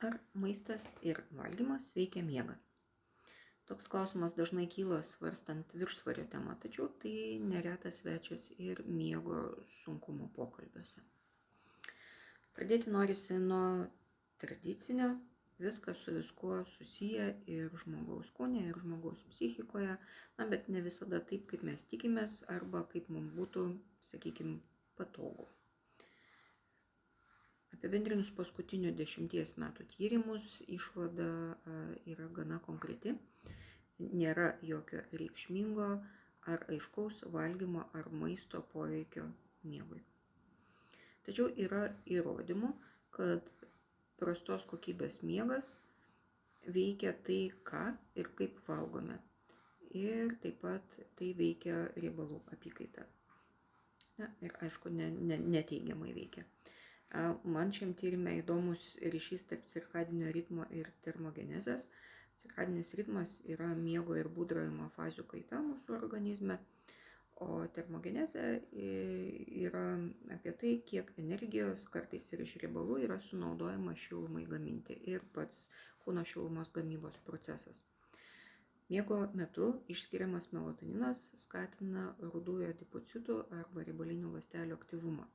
Ar maistas ir valgymas veikia miegą? Toks klausimas dažnai kyla svarstant viršsvorio temą, tačiau tai neretas svečias ir miego sunkumo pokalbiuose. Pradėti norisi nuo tradicinio, viskas su viskuo susiję ir žmogaus kūne, ir žmogaus psichikoje, bet ne visada taip, kaip mes tikimės, arba kaip mums būtų, sakykime, patogu. Apibendrinus paskutinių 10 metų tyrimus, išvada yra gana konkreti. Nėra jokio reikšmingo ar aiškaus valgymo ar maisto poveikio miegui. Tačiau yra įrodymų, kad prastos kokybės miegas veikia tai, ką ir kaip valgome. Ir taip pat tai veikia riebalų apykaitą. Ir aišku, neteigiamai veikia. Man šiam tyrime įdomus ryšys tarp cirkadinio ritmo ir termogenezės. Cirkadinis ritmas yra miego ir būdravimo fazių kaita mūsų organizme, o termogenezė yra apie tai, kiek energijos, kartais ir iš riebalų, yra sunaudojama šilumai gaminti ir pats kūno šilumos gamybos procesas. Miego metu išskiriamas melatoninas skatina rudųjų adipocitų arba riebalinių ląstelių aktyvumą.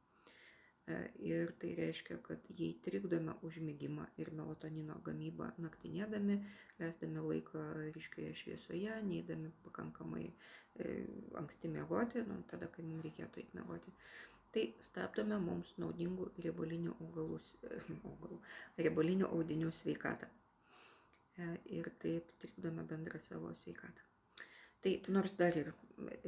Ir tai reiškia, kad jei trikdome užmigimą ir melatonino gamybą naktinėdami, leisdami laiką ryškioje šviesoje, neįdami pakankamai anksti miegoti, tada, kai mums reikėtų eiti miegoti, tai stabdome mums naudingų riebalinių audinių sveikatą. Ir taip trikdome bendrą savo sveikatą. Tai nors dar ir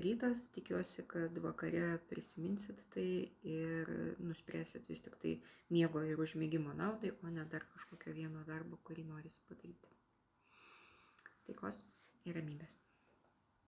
rytas, tikiuosi, kad vakare prisiminsit tai ir nuspręsit vis tik tai miego ir užmigimo naudai, o ne dar kažkokio vieno darbo, kurį norisi padaryti. Taikos ir ramybės.